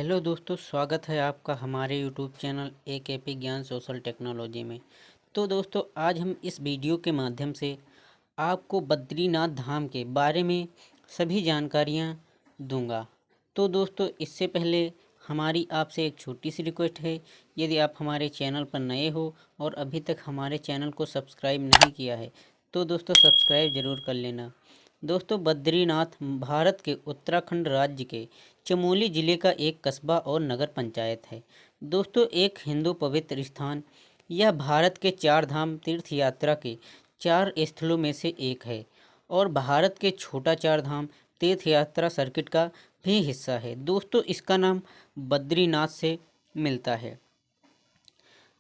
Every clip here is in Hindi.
हेलो दोस्तों, स्वागत है आपका हमारे यूट्यूब चैनल AKP ज्ञान सोशल टेक्नोलॉजी में। तो दोस्तों, आज हम इस वीडियो के माध्यम से आपको बद्रीनाथ धाम के बारे में सभी जानकारियां दूंगा। तो दोस्तों, इससे पहले हमारी आपसे एक छोटी सी रिक्वेस्ट है। यदि आप हमारे चैनल पर नए हो और अभी तक हमारे चैनल को सब्सक्राइब नहीं किया है तो दोस्तों सब्सक्राइब ज़रूर कर लेना। दोस्तों, बद्रीनाथ भारत के उत्तराखंड राज्य के चमोली ज़िले का एक कस्बा और नगर पंचायत है। दोस्तों, एक हिंदू पवित्र स्थान, यह भारत के चार धाम तीर्थ यात्रा के 4 स्थलों में से एक है और भारत के छोटा चार धाम तीर्थ यात्रा सर्किट का भी हिस्सा है। दोस्तों, इसका नाम बद्रीनाथ से मिलता है।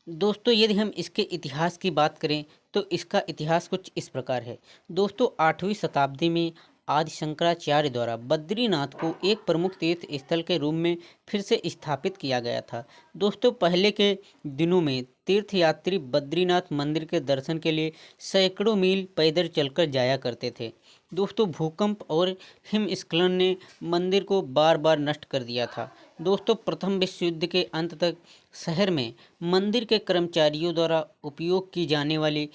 दोस्तों, यदि हम इसके इतिहास की बात करें तो इसका इतिहास कुछ इस प्रकार है। दोस्तों, 8वीं शताब्दी में आदि शंकराचार्य द्वारा बद्रीनाथ को एक प्रमुख तीर्थ स्थल के रूप में फिर से स्थापित किया गया था। दोस्तों, पहले के दिनों में तीर्थयात्री बद्रीनाथ मंदिर के दर्शन के लिए सैकड़ों मील पैदल चलकर जाया करते थे। दोस्तों, भूकंप और हिमस्खलन ने मंदिर को बार बार नष्ट कर दिया था। दोस्तों, प्रथम विश्व युद्ध के अंत तक शहर में मंदिर के कर्मचारियों द्वारा उपयोग की जाने वाली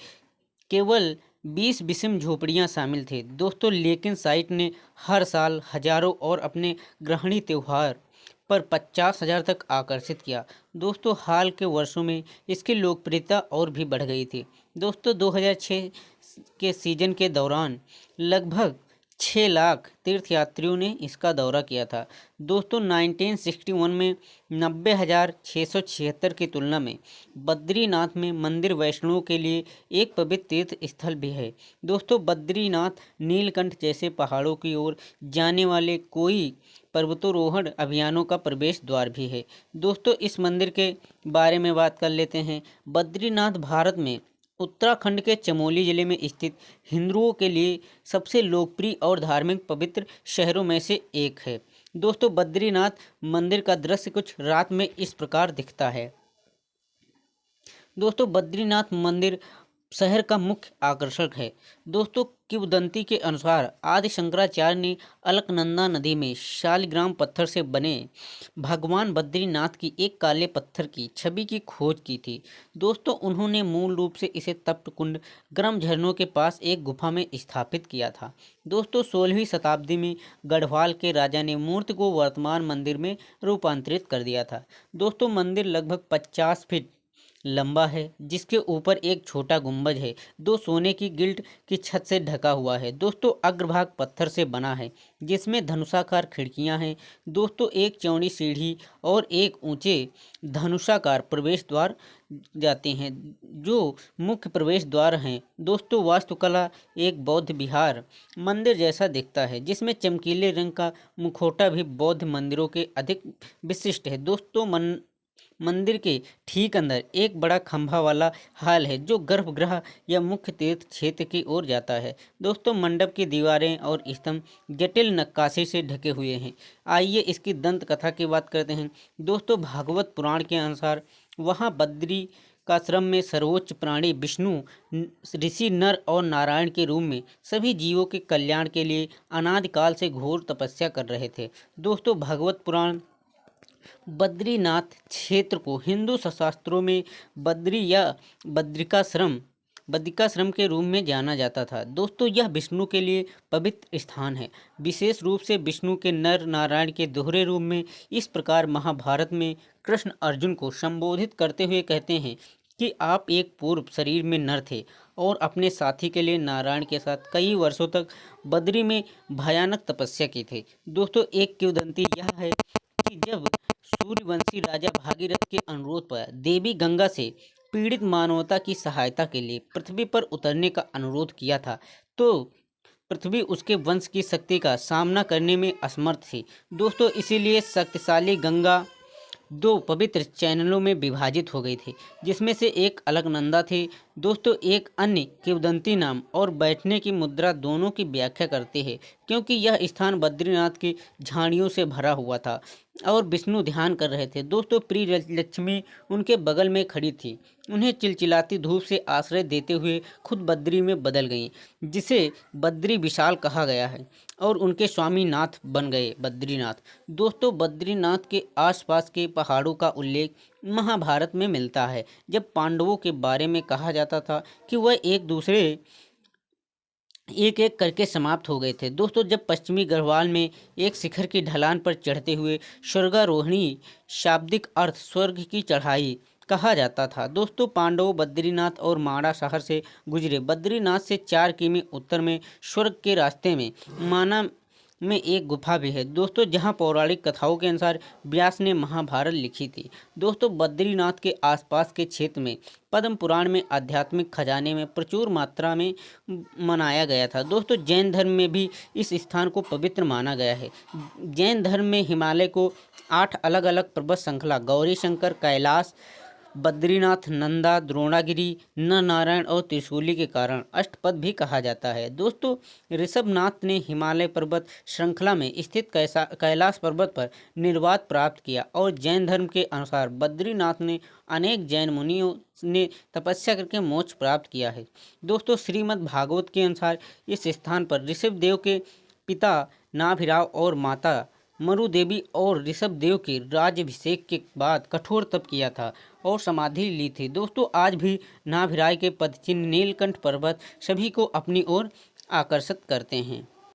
केवल 20 विषम झोपड़ियां शामिल थे। दोस्तों, लेकिन साइट ने हर साल हजारों और अपने ग्रहणी त्यौहार पर 50,000 तक आकर्षित किया। दोस्तों, हाल के वर्षों में इसकी लोकप्रियता और भी बढ़ गई थी। दोस्तों, 2006 के सीजन के दौरान लगभग 6 लाख तीर्थयात्रियों ने इसका दौरा किया था। दोस्तों, 1961 में 90,676 की तुलना में बद्रीनाथ में मंदिर वैष्णवों के लिए एक पवित्र तीर्थ स्थल भी है। दोस्तों, बद्रीनाथ नीलकंठ जैसे पहाड़ों की ओर जाने वाले कोई पर्वतारोहण अभियानों का प्रवेश द्वार भी है। दोस्तों, इस मंदिर के बारे में बात कर लेते हैं। बद्रीनाथ भारत में उत्तराखंड के चमोली जिले में स्थित हिंदुओं के लिए सबसे लोकप्रिय और धार्मिक पवित्र शहरों में से एक है। दोस्तों, बद्रीनाथ मंदिर का दृश्य कुछ रात में इस प्रकार दिखता है। दोस्तों, बद्रीनाथ मंदिर शहर का मुख्य आकर्षण है। दोस्तों, किंवदंती के अनुसार आदि शंकराचार्य ने अलकनंदा नदी में शालिग्राम पत्थर से बने भगवान बद्रीनाथ की एक काले पत्थर की छवि की खोज की थी। दोस्तों, उन्होंने मूल रूप से इसे तप्त कुंड गर्म झरनों के पास एक गुफा में स्थापित किया था। दोस्तों, 16वीं शताब्दी में गढ़वाल के राजा ने मूर्ति को वर्तमान मंदिर में रूपांतरित कर दिया था। दोस्तों, मंदिर लगभग 50 फीट लंबा है, जिसके ऊपर एक छोटा गुंबज है, दो सोने की गिल्ट की छत से ढका हुआ है। दोस्तों, अग्रभाग पत्थर से बना है, जिसमें धनुषाकार खिड़कियां हैं। दोस्तों, एक चौड़ी सीढ़ी और एक ऊंचे धनुषाकार प्रवेश द्वार जाते हैं, जो मुख्य प्रवेश द्वार हैं। दोस्तों, वास्तुकला एक बौद्ध विहार मंदिर जैसा दिखता है, जिसमें चमकीले रंग का मुखौटा भी बौद्ध मंदिरों के अधिक विशिष्ट है। दोस्तों, मंदिर के ठीक अंदर एक बड़ा खंभा वाला हॉल है, जो गर्भगृह या मुख्य तीर्थ क्षेत्र की ओर जाता है। दोस्तों, मंडप की दीवारें और स्तंभ जटिल नक्काशी से ढके हुए हैं। आइए इसकी दंत कथा की बात करते हैं। दोस्तों, भागवत पुराण के अनुसार वहाँ बद्री आश्रम में सर्वोच्च प्राणी विष्णु ऋषि नर और नारायण के रूप में सभी जीवों के कल्याण के लिए अनादिकाल से घोर तपस्या कर रहे थे। दोस्तों, भागवत पुराण बद्रीनाथ क्षेत्र को हिंदू शास्त्रों में बद्री या बद्रिकाश्रम के रूप में जाना जाता था। दोस्तों, यह विष्णु के लिए पवित्र स्थान है, विशेष रूप से विष्णु के नर नारायण के दोहरे रूप में। इस प्रकार महाभारत में कृष्ण अर्जुन को संबोधित करते हुए कहते हैं कि आप एक पूर्व शरीर में नर थे और अपने साथी के लिए नारायण के साथ कई वर्षों तक बद्री में भयानक तपस्या की थी। दोस्तों, एक किंवदंती यह है कि जब सूर्यवंशी राजा भागीरथ के अनुरोध पर देवी गंगा से पीड़ित मानवता की सहायता के लिए पृथ्वी पर उतरने का अनुरोध किया था, तो पृथ्वी उसके वंश की शक्ति का सामना करने में असमर्थ थी। दोस्तों, इसीलिए शक्तिशाली गंगा 2 पवित्र चैनलों में विभाजित हो गई थी, जिसमें से एक अलकनंदा थी। दोस्तों, एक अन्य किंवदंती नाम और बैठने की मुद्रा दोनों की व्याख्या करते हैं, क्योंकि यह स्थान बद्रीनाथ की झाड़ियों से भरा हुआ था। और विष्णु ध्यान कर रहे थे। दोस्तों प्रिय लक्ष्मी उनके बगल में खड़ी थी, उन्हें चिलचिलाती धूप से आश्रय देते हुए खुद बद्री में बदल गईं, जिसे बद्री विशाल कहा गया है, और उनके स्वामी नाथ बन गए बद्रीनाथ। दोस्तों बद्रीनाथ के आसपास के पहाड़ों का उल्लेख महाभारत में मिलता है, जब पांडवों के बारे में कहा जाता था कि वह एक एक करके समाप्त हो गए थे। दोस्तों जब पश्चिमी गढ़वाल में एक शिखर की ढलान पर चढ़ते हुए स्वर्गारोहणी, शाब्दिक अर्थ स्वर्ग की चढ़ाई कहा जाता था। दोस्तों पांडवों बद्रीनाथ और माणा शहर से गुजरे। बद्रीनाथ से 4 किमी उत्तर में स्वर्ग के रास्ते में माना में एक गुफा भी है दोस्तों, जहां पौराणिक कथाओं के अनुसार व्यास ने महाभारत लिखी थी। दोस्तों बद्रीनाथ के आसपास के क्षेत्र में पद्म पुराण में आध्यात्मिक खजाने में प्रचुर मात्रा में मनाया गया था। दोस्तों जैन धर्म में भी इस स्थान को पवित्र माना गया है। जैन धर्म में हिमालय को 8 अलग अलग पर्वत श्रृंखला गौरी शंकर, कैलाश, बद्रीनाथ, नंदा, द्रोणागिरी, नर नारायण और त्रिशूली के कारण अष्टपद भी कहा जाता है। दोस्तों ऋषभनाथ ने हिमालय पर्वत श्रृंखला में स्थित कैलाश पर्वत पर निर्वात प्राप्त किया, और जैन धर्म के अनुसार बद्रीनाथ ने अनेक जैन मुनियों ने तपस्या करके मोक्ष प्राप्त किया है। दोस्तों श्रीमद् भागवत के अनुसार इस स्थान पर ऋषभदेव के पिता नाभिराव और माता मरु देवी और ऋषभदेव के राज्याभिषेक के बाद कठोर तप किया था और समाधि ली थी। दोस्तों आज भी नाभिराय के पदचिन्ह नीलकंठ पर्वत सभी को अपनी ओर आकर्षित करते हैं।